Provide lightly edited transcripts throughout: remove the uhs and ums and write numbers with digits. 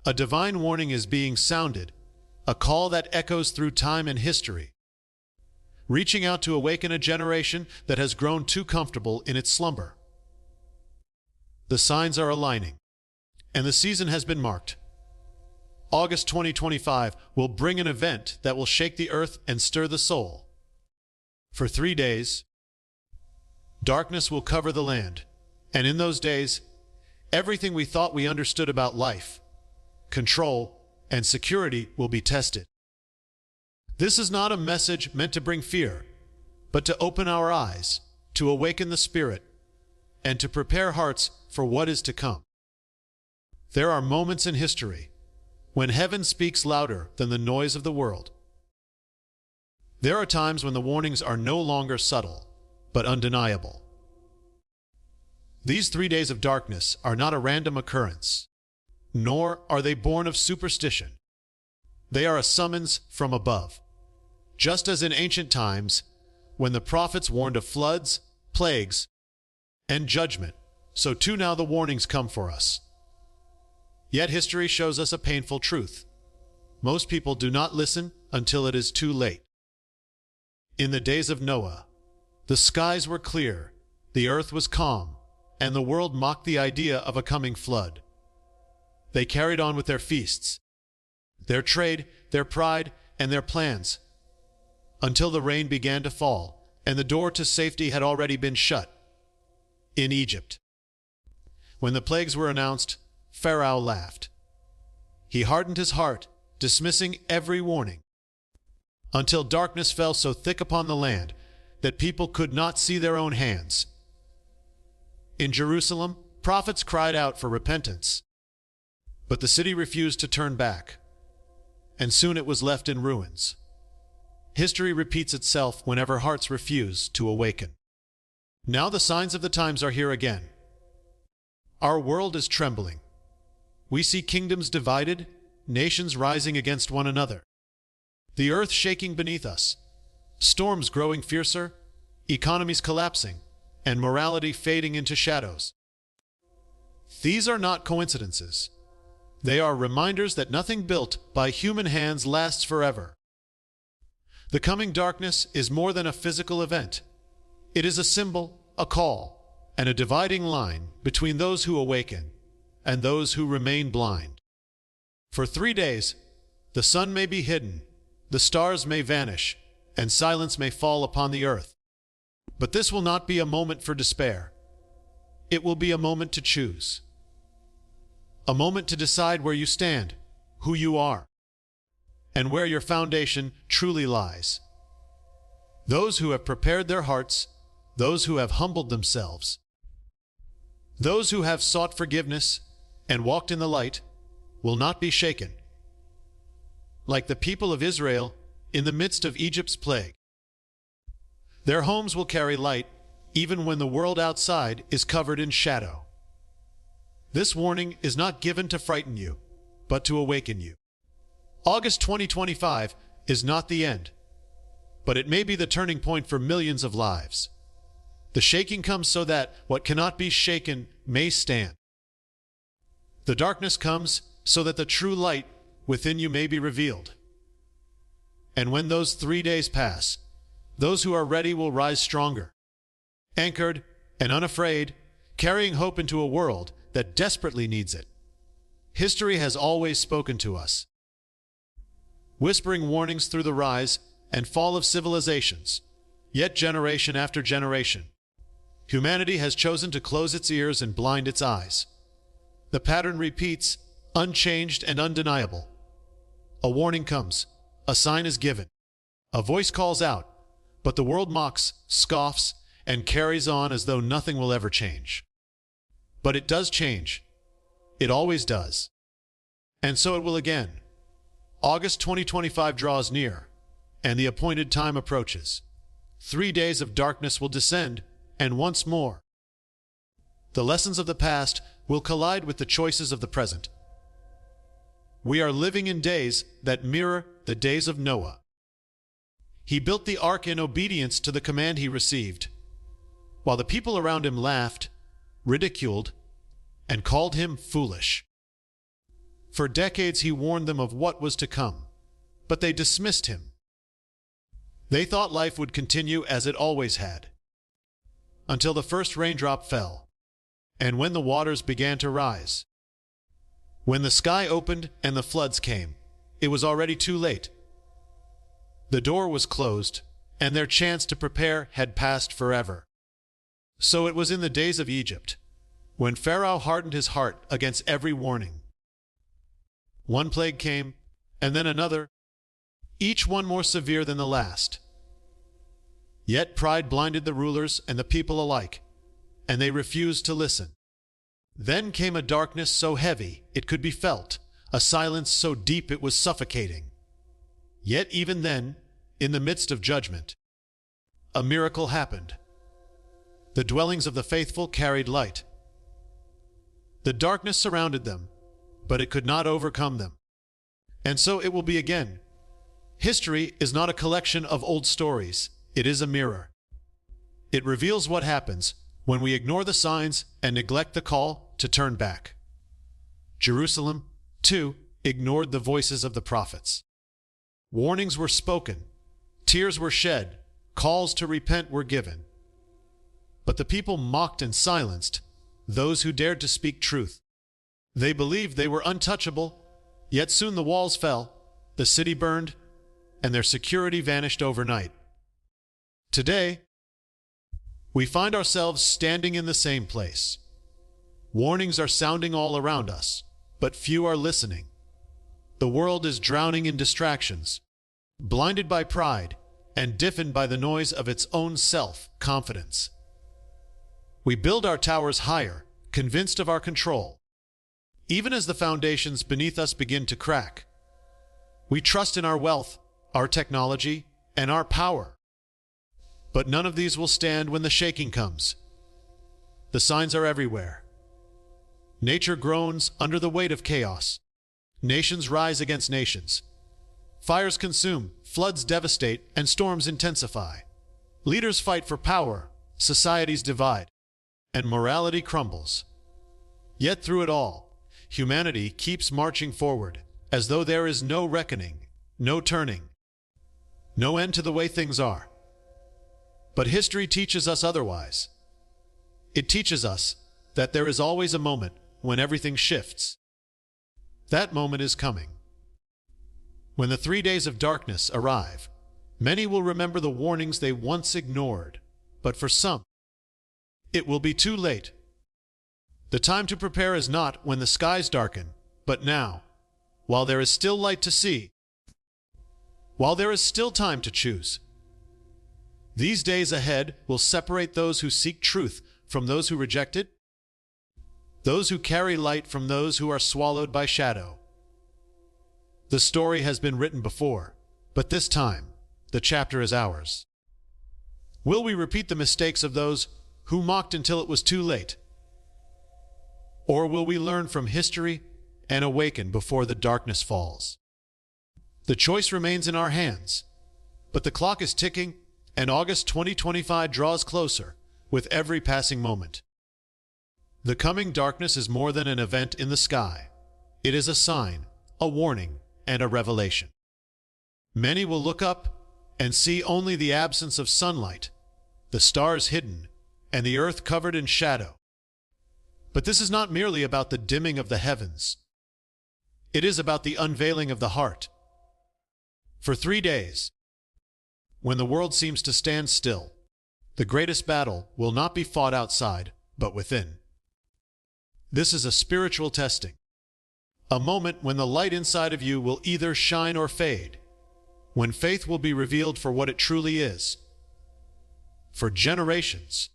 A divine warning is being sounded, a call that echoes through time and history, reaching out to awaken a generation that has grown too comfortable in its slumber. The signs are aligning, and the season has been marked. August 2025 will bring an event that will shake the earth and stir the soul. For 3 days, darkness will cover the land, and in those days, everything we thought we understood about life, control, and security will be tested. This is not a message meant to bring fear, but to open our eyes, to awaken the spirit, and to prepare hearts for what is to come. There are moments in history when heaven speaks louder than the noise of the world. There are times when the warnings are no longer subtle, but undeniable. These 3 days of darkness are not a random occurrence, nor are they born of superstition. They are a summons from above. Just as in ancient times, when the prophets warned of floods, plagues, and judgment, so too now the warnings come for us. Yet history shows us a painful truth. Most people do not listen until it is too late. In the days of Noah, the skies were clear, the earth was calm, and the world mocked the idea of a coming flood. They carried on with their feasts, their trade, their pride, and their plans, until the rain began to fall, and the door to safety had already been shut. In Egypt, when the plagues were announced, Pharaoh laughed. He hardened his heart, dismissing every warning, until darkness fell so thick upon the land that people could not see their own hands. In Jerusalem, prophets cried out for repentance, but the city refused to turn back, and soon it was left in ruins. History repeats itself whenever hearts refuse to awaken. Now the signs of the times are here again. Our world is trembling. We see kingdoms divided, nations rising against one another, the earth shaking beneath us, storms growing fiercer, economies collapsing, and morality fading into shadows. These are not coincidences. They are reminders that nothing built by human hands lasts forever. The coming darkness is more than a physical event. It is a symbol, a call, and a dividing line between those who awaken and those who remain blind. For 3 days, the sun may be hidden, the stars may vanish, and silence may fall upon the earth. But this will not be a moment for despair. It will be a moment to choose. A moment to decide where you stand, who you are, and where your foundation truly lies. Those who have prepared their hearts, those who have humbled themselves, those who have sought forgiveness and walked in the light, will not be shaken. Like the people of Israel in the midst of Egypt's plague, their homes will carry light even when the world outside is covered in shadow. This warning is not given to frighten you, but to awaken you. August 2025 is not the end, but it may be the turning point for millions of lives. The shaking comes so that what cannot be shaken may stand. The darkness comes so that the true light within you may be revealed. And when those 3 days pass, those who are ready will rise stronger, anchored and unafraid, carrying hope into a world that desperately needs it. History has always spoken to us, whispering warnings through the rise and fall of civilizations, yet generation after generation, humanity has chosen to close its ears and blind its eyes. The pattern repeats, unchanged and undeniable. A warning comes, a sign is given, a voice calls out, but the world mocks, scoffs, and carries on as though nothing will ever change. But it does change. It always does. And so it will again. August 2025 draws near, and the appointed time approaches. 3 days of darkness will descend, and once more, the lessons of the past will collide with the choices of the present. We are living in days that mirror the days of Noah. He built the ark in obedience to the command he received, while the people around him laughed, ridiculed, and called him foolish. For decades he warned them of what was to come, but they dismissed him. They thought life would continue as it always had, until the first raindrop fell, and when the waters began to rise. When the sky opened and the floods came, it was already too late. The door was closed, and their chance to prepare had passed forever. So it was in the days of Egypt, when Pharaoh hardened his heart against every warning. One plague came, and then another, each one more severe than the last. Yet pride blinded the rulers and the people alike, and they refused to listen. Then came a darkness so heavy it could be felt, a silence so deep it was suffocating. Yet even then, in the midst of judgment, a miracle happened. The dwellings of the faithful carried light. The darkness surrounded them, but it could not overcome them. And so it will be again. History is not a collection of old stories. It is a mirror. It reveals what happens when we ignore the signs and neglect the call to turn back. Jerusalem, too, ignored the voices of the prophets. Warnings were spoken, tears were shed, calls to repent were given. But the people mocked and silenced those who dared to speak truth. They believed they were untouchable, yet soon the walls fell, the city burned, and their security vanished overnight. Today, we find ourselves standing in the same place. Warnings are sounding all around us, but few are listening. The world is drowning in distractions, blinded by pride, and deafened by the noise of its own self-confidence. We build our towers higher, convinced of our control. Even as the foundations beneath us begin to crack, we trust in our wealth, our technology, and our power. But none of these will stand when the shaking comes. The signs are everywhere. Nature groans under the weight of chaos. Nations rise against nations. Fires consume, floods devastate, and storms intensify. Leaders fight for power, societies divide, and morality crumbles. Yet through it all, humanity keeps marching forward, as though there is no reckoning, no turning, no end to the way things are. But history teaches us otherwise. It teaches us that there is always a moment when everything shifts. That moment is coming. When the 3 days of darkness arrive, many will remember the warnings they once ignored, but for some, it will be too late. The time to prepare is not when the skies darken, but now, while there is still light to see, while there is still time to choose. These days ahead will separate those who seek truth from those who reject it, those who carry light from those who are swallowed by shadow. The story has been written before, but this time, the chapter is ours. Will we repeat the mistakes of those who mocked until it was too late? Or will we learn from history and awaken before the darkness falls? The choice remains in our hands, but the clock is ticking, and August 2025 draws closer with every passing moment. The coming darkness is more than an event in the sky. It is a sign, a warning, and a revelation. Many will look up and see only the absence of sunlight, the stars hidden, and the earth covered in shadow. But this is not merely about the dimming of the heavens. It is about the unveiling of the heart. For 3 days, when the world seems to stand still, the greatest battle will not be fought outside, but within. This is a spiritual testing, a moment when the light inside of you will either shine or fade, when faith will be revealed for what it truly is. For generations,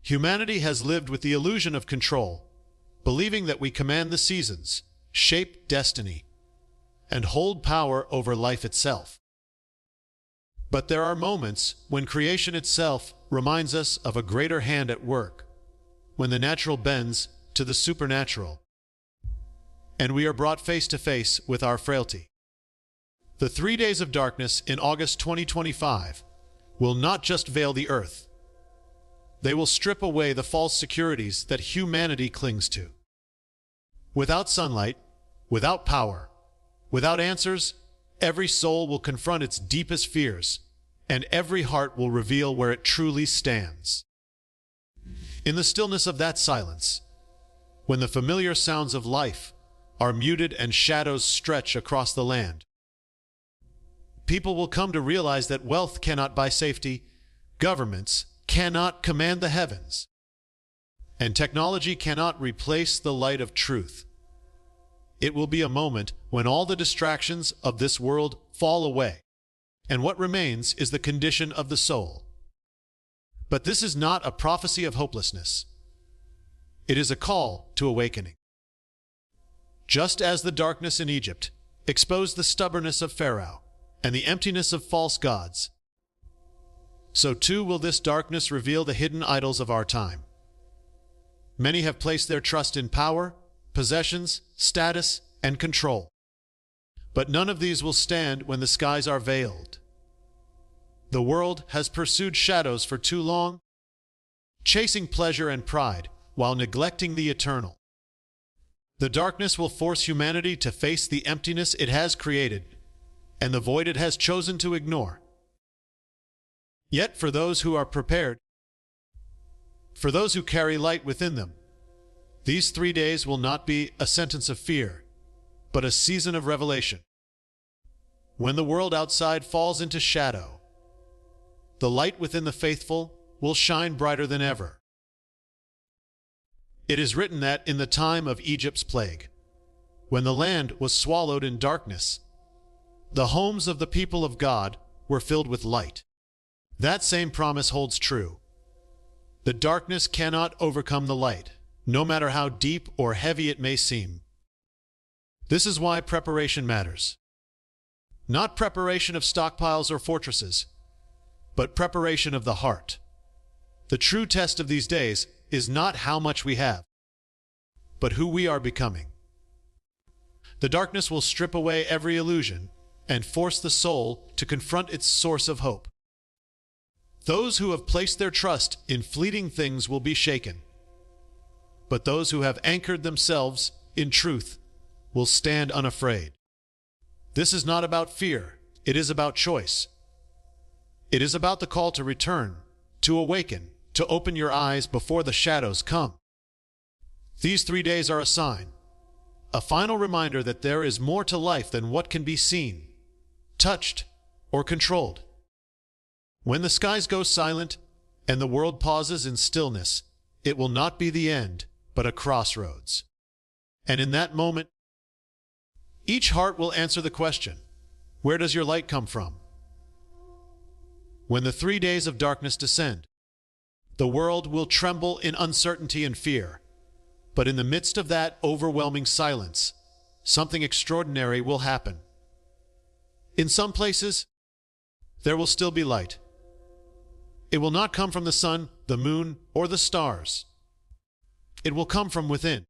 humanity has lived with the illusion of control, believing that we command the seasons, shape destiny, and hold power over life itself. But there are moments when creation itself reminds us of a greater hand at work, when the natural bends to the supernatural, and we are brought face to face with our frailty. The 3 days of darkness in August 2025 will not just veil the earth. They will strip away the false securities that humanity clings to. Without sunlight, without power, without answers. Every soul will confront its deepest fears, and every heart will reveal where it truly stands. In the stillness of that silence, when the familiar sounds of life are muted and shadows stretch across the land, people will come to realize that wealth cannot buy safety, governments cannot command the heavens, and technology cannot replace the light of truth. It will be a moment when all the distractions of this world fall away, and what remains is the condition of the soul. But this is not a prophecy of hopelessness. It is a call to awakening. Just as the darkness in Egypt exposed the stubbornness of Pharaoh and the emptiness of false gods, so too will this darkness reveal the hidden idols of our time. Many have placed their trust in power, possessions, status, and control. But none of these will stand when the skies are veiled. The world has pursued shadows for too long, chasing pleasure and pride while neglecting the eternal. The darkness will force humanity to face the emptiness it has created and the void it has chosen to ignore. Yet for those who are prepared, for those who carry light within them, these 3 days will not be a sentence of fear, but a season of revelation. When the world outside falls into shadow, the light within the faithful will shine brighter than ever. It is written that in the time of Egypt's plague, when the land was swallowed in darkness, the homes of the people of God were filled with light. That same promise holds true. The darkness cannot overcome the light, no matter how deep or heavy it may seem. This is why preparation matters. Not preparation of stockpiles or fortresses, but preparation of the heart. The true test of these days is not how much we have, but who we are becoming. The darkness will strip away every illusion and force the soul to confront its source of hope. Those who have placed their trust in fleeting things will be shaken, but those who have anchored themselves in truth will stand unafraid. This is not about fear, it is about choice. It is about the call to return, to awaken, to open your eyes before the shadows come. These 3 days are a sign, a final reminder that there is more to life than what can be seen, touched, or controlled. When the skies go silent and the world pauses in stillness, it will not be the end, but a crossroads. And in that moment, each heart will answer the question, where does your light come from? When the 3 days of darkness descend, the world will tremble in uncertainty and fear. But in the midst of that overwhelming silence, something extraordinary will happen. In some places, there will still be light. It will not come from the sun, the moon, or the stars. It will come from within,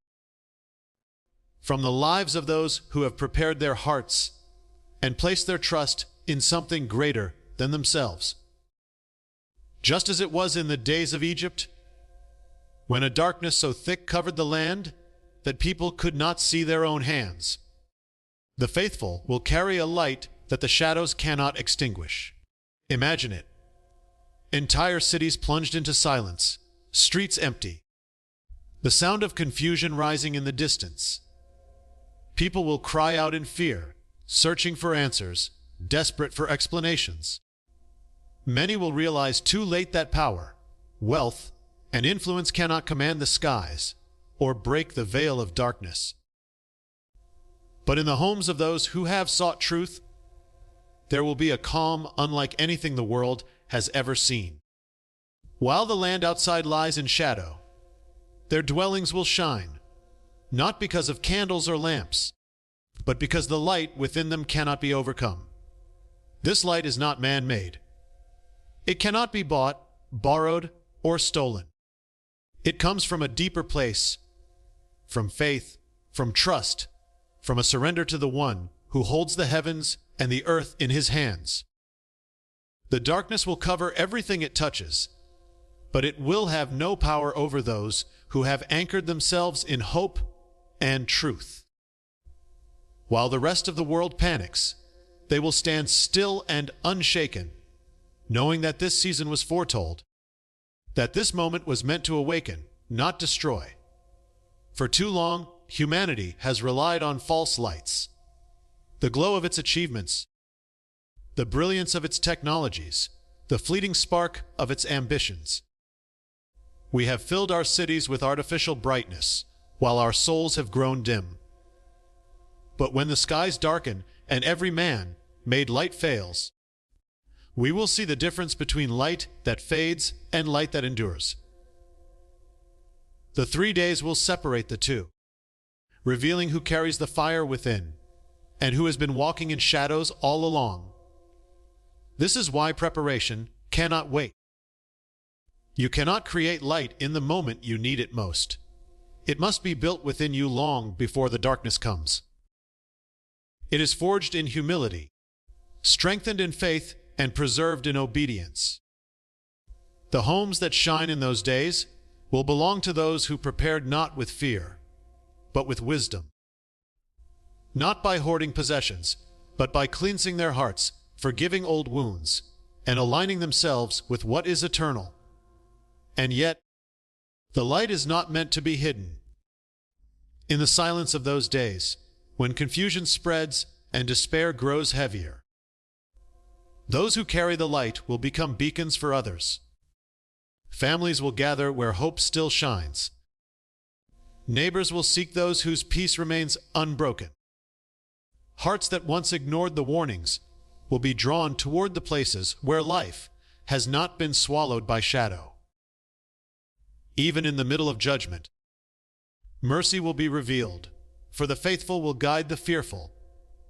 from the lives of those who have prepared their hearts and placed their trust in something greater than themselves. Just as it was in the days of Egypt, when a darkness so thick covered the land that people could not see their own hands, the faithful will carry a light that the shadows cannot extinguish. Imagine it. Entire cities plunged into silence, streets empty, the sound of confusion rising in the distance. People will cry out in fear, searching for answers, desperate for explanations. Many will realize too late that power, wealth, and influence cannot command the skies or break the veil of darkness. But in the homes of those who have sought truth, there will be a calm unlike anything the world has ever seen. While the land outside lies in shadow, their dwellings will shine, not because of candles or lamps, but because the light within them cannot be overcome. This light is not man-made. It cannot be bought, borrowed, or stolen. It comes from a deeper place, from faith, from trust, from a surrender to the one who holds the heavens and the earth in his hands. The darkness will cover everything it touches, but it will have no power over those who have anchored themselves in hope and truth. While the rest of the world panics, they will stand still and unshaken, knowing that this season was foretold, that this moment was meant to awaken, not destroy. For too long, humanity has relied on false lights. The glow of its achievements, the brilliance of its technologies, the fleeting spark of its ambitions. We have filled our cities with artificial brightness, while our souls have grown dim. But when the skies darken and every man-made light fails, we will see the difference between light that fades and light that endures. The 3 days will separate the two, revealing who carries the fire within and who has been walking in shadows all along. This is why preparation cannot wait. You cannot create light in the moment you need it most. It must be built within you long before the darkness comes. It is forged in humility, strengthened in faith, and preserved in obedience. The homes that shine in those days will belong to those who prepared not with fear, but with wisdom. Not by hoarding possessions, but by cleansing their hearts, forgiving old wounds, and aligning themselves with what is eternal. And yet, the light is not meant to be hidden. In the silence of those days, when confusion spreads and despair grows heavier, those who carry the light will become beacons for others. Families will gather where hope still shines. Neighbors will seek those whose peace remains unbroken. Hearts that once ignored the warnings will be drawn toward the places where life has not been swallowed by shadow. Even in the middle of judgment, mercy will be revealed, for the faithful will guide the fearful,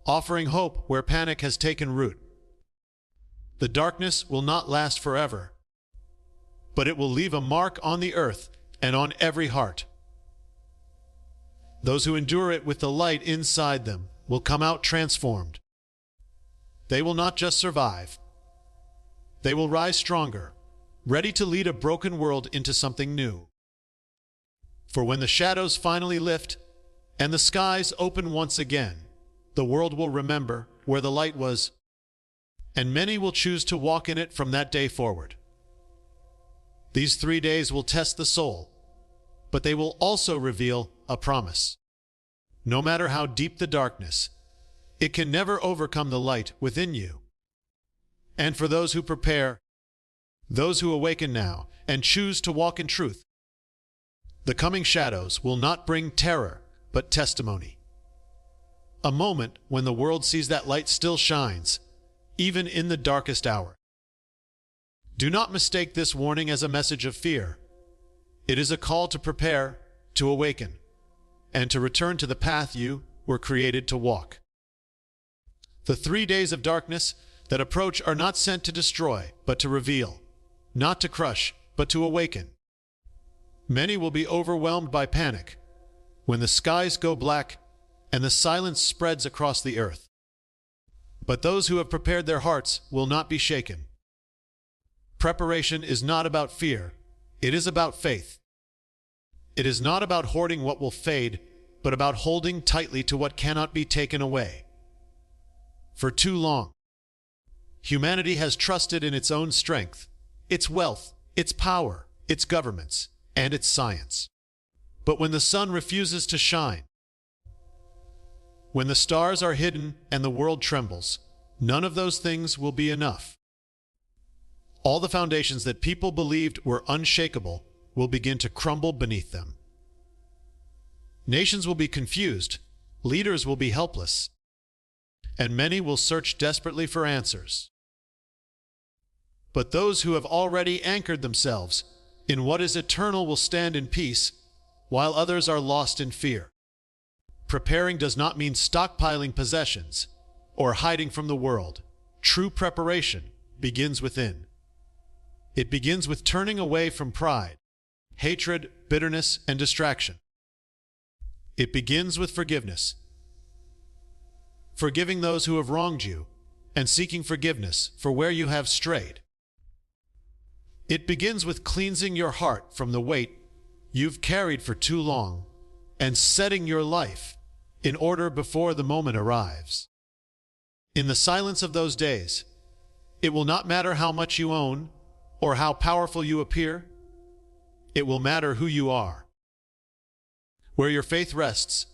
offering hope where panic has taken root. The darkness will not last forever, but it will leave a mark on the earth and on every heart. Those who endure it with the light inside them will come out transformed. They will not just survive. They will rise stronger, ready to lead a broken world into something new. For when the shadows finally lift and the skies open once again, the world will remember where the light was, and many will choose to walk in it from that day forward. These 3 days will test the soul, but they will also reveal a promise. No matter how deep the darkness, it can never overcome the light within you. And for those who prepare, those who awaken now and choose to walk in truth, the coming shadows will not bring terror, but testimony. A moment when the world sees that light still shines, even in the darkest hour. Do not mistake this warning as a message of fear. It is a call to prepare, to awaken, and to return to the path you were created to walk. The 3 days of darkness that approach are not sent to destroy, but to reveal, not to crush, but to awaken. Many will be overwhelmed by panic when the skies go black and the silence spreads across the earth. But those who have prepared their hearts will not be shaken. Preparation is not about fear, it is about faith. It is not about hoarding what will fade, but about holding tightly to what cannot be taken away. For too long, humanity has trusted in its own strength, its wealth, its power, its governments, and its science. But when the sun refuses to shine, when the stars are hidden and the world trembles, none of those things will be enough. All the foundations that people believed were unshakable will begin to crumble beneath them. Nations will be confused, leaders will be helpless, and many will search desperately for answers. But those who have already anchored themselves in what is eternal will stand in peace, while others are lost in fear. Preparing does not mean stockpiling possessions or hiding from the world. True preparation begins within. It begins with turning away from pride, hatred, bitterness, and distraction. It begins with forgiveness. Forgiving those who have wronged you and seeking forgiveness for where you have strayed. It begins with cleansing your heart from the weight you've carried for too long and setting your life in order before the moment arrives. In the silence of those days, it will not matter how much you own or how powerful you appear. It will matter who you are, where your faith rests,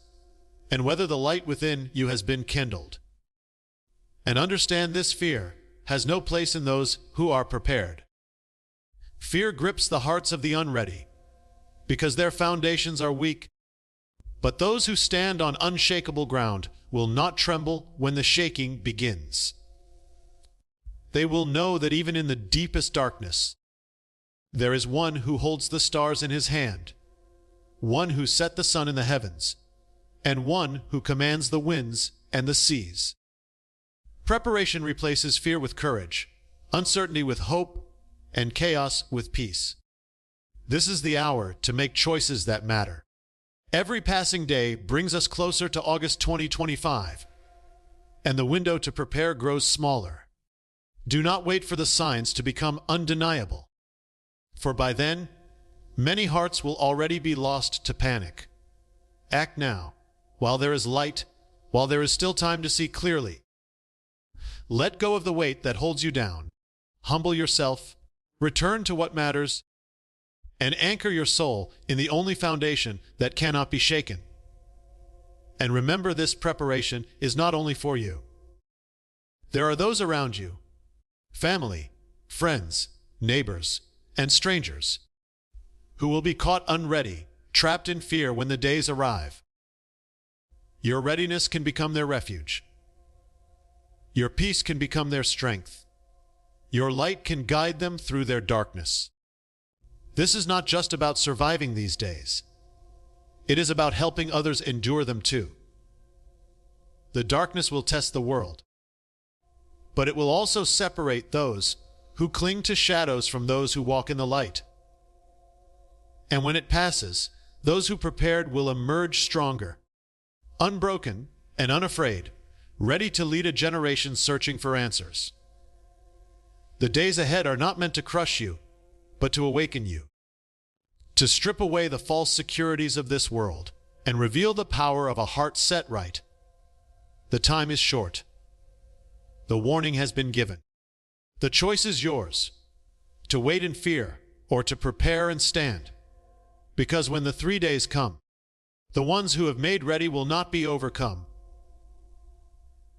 and whether the light within you has been kindled. And understand this: fear has no place in those who are prepared. Fear grips the hearts of the unready, because their foundations are weak. But those who stand on unshakable ground will not tremble when the shaking begins. They will know that even in the deepest darkness, there is one who holds the stars in his hand, one who set the sun in the heavens, and one who commands the winds and the seas. Preparation replaces fear with courage, uncertainty with hope, and chaos with peace. This is the hour to make choices that matter. Every passing day brings us closer to August 2025, and the window to prepare grows smaller. Do not wait for the signs to become undeniable, for by then, many hearts will already be lost to panic. Act now, while there is light, while there is still time to see clearly. Let go of the weight that holds you down. Humble yourself, return to what matters, and anchor your soul in the only foundation that cannot be shaken. And remember, this preparation is not only for you. There are those around you, family, friends, neighbors, and strangers, who will be caught unready, trapped in fear when the days arrive. Your readiness can become their refuge. Your peace can become their strength. Your light can guide them through their darkness. This is not just about surviving these days. It is about helping others endure them too. The darkness will test the world, but it will also separate those who cling to shadows from those who walk in the light. And when it passes, those who prepared will emerge stronger, unbroken and unafraid, ready to lead a generation searching for answers. The days ahead are not meant to crush you, but to awaken you, to strip away the false securities of this world and reveal the power of a heart set right. The time is short. The warning has been given. The choice is yours, to wait in fear or to prepare and stand. Because when the 3 days come, the ones who have made ready will not be overcome.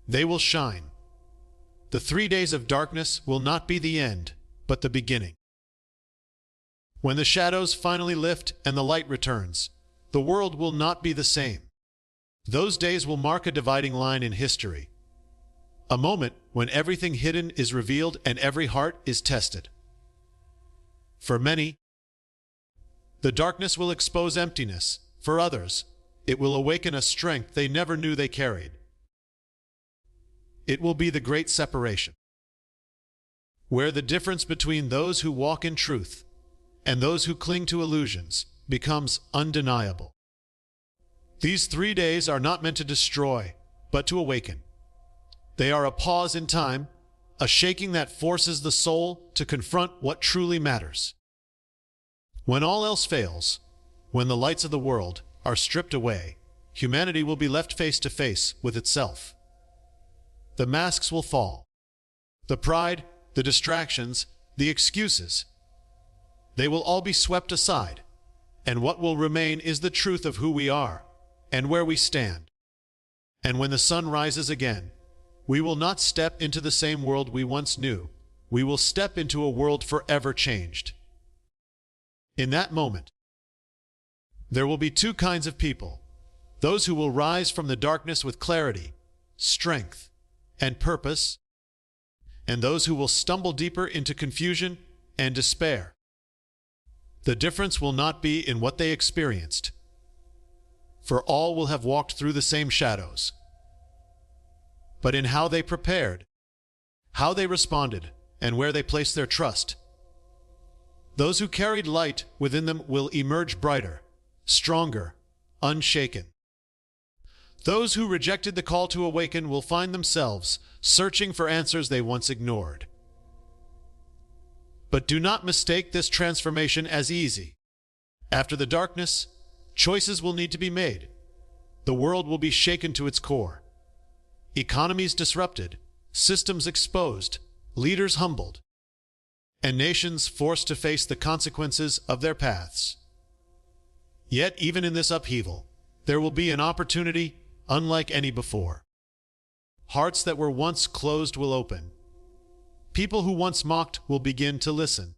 They will shine. The 3 days of darkness will not be the end, but the beginning. When the shadows finally lift and the light returns, the world will not be the same. Those days will mark a dividing line in history, a moment when everything hidden is revealed and every heart is tested. For many, the darkness will expose emptiness. For others, it will awaken a strength they never knew they carried. It will be the great separation, where the difference between those who walk in truth and those who cling to illusions becomes undeniable. These 3 days are not meant to destroy, but to awaken. They are a pause in time, a shaking that forces the soul to confront what truly matters. When all else fails, when the lights of the world are stripped away, humanity will be left face to face with itself. The masks will fall. The pride, the distractions, the excuses. They will all be swept aside, and what will remain is the truth of who we are and where we stand. And when the sun rises again, we will not step into the same world we once knew. We will step into a world forever changed. In that moment, there will be 2 kinds of people: those who will rise from the darkness with clarity, strength, and purpose, and those who will stumble deeper into confusion and despair. The difference will not be in what they experienced, for all will have walked through the same shadows, but in how they prepared, how they responded, and where they placed their trust. Those who carried light within them will emerge brighter, stronger, unshaken. Those who rejected the call to awaken will find themselves searching for answers they once ignored. But do not mistake this transformation as easy. After the darkness, choices will need to be made. The world will be shaken to its core. Economies disrupted, systems exposed, leaders humbled, and nations forced to face the consequences of their paths. Yet, even in this upheaval, there will be an opportunity unlike any before. Hearts that were once closed will open. People who once mocked will begin to listen.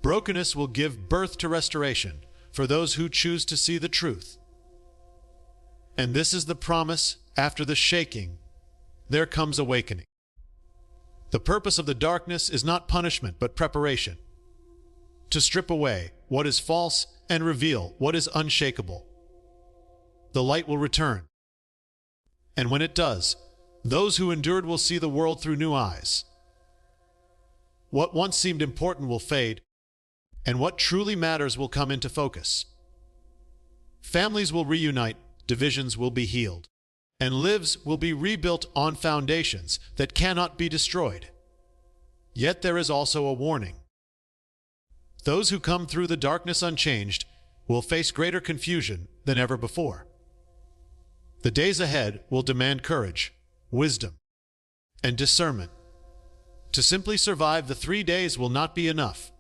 Brokenness will give birth to restoration for those who choose to see the truth. And this is the promise: after the shaking, there comes awakening. The purpose of the darkness is not punishment but preparation. To strip away what is false and reveal what is unshakable. The light will return. And when it does, those who endured will see the world through new eyes. What once seemed important will fade, and what truly matters will come into focus. Families will reunite, divisions will be healed, and lives will be rebuilt on foundations that cannot be destroyed. Yet there is also a warning. Those who come through the darkness unchanged will face greater confusion than ever before. The days ahead will demand courage, wisdom, and discernment. To simply survive the 3 days will not be enough.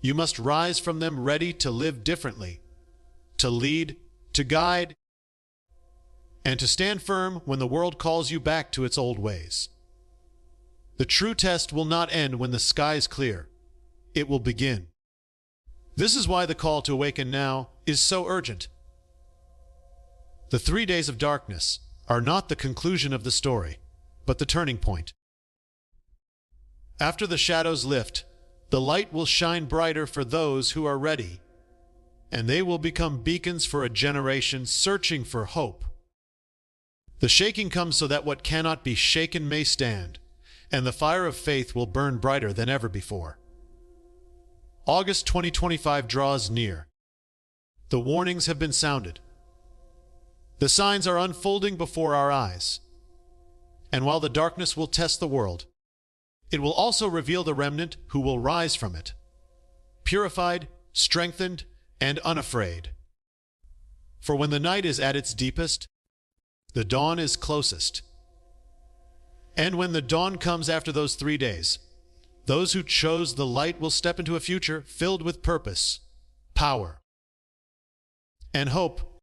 You must rise from them ready to live differently, to lead, to guide, and to stand firm when the world calls you back to its old ways. The true test will not end when the skies clear. It will begin. This is why the call to awaken now is so urgent. The 3 days of darkness are not the conclusion of the story, but the turning point. After the shadows lift, the light will shine brighter for those who are ready, and they will become beacons for a generation searching for hope. The shaking comes so that what cannot be shaken may stand, and the fire of faith will burn brighter than ever before. August 2025 draws near. The warnings have been sounded. The signs are unfolding before our eyes. And while the darkness will test the world, it will also reveal the remnant who will rise from it, purified, strengthened, and unafraid. For when the night is at its deepest, the dawn is closest. And when the dawn comes after those 3 days, those who chose the light will step into a future filled with purpose, power, and hope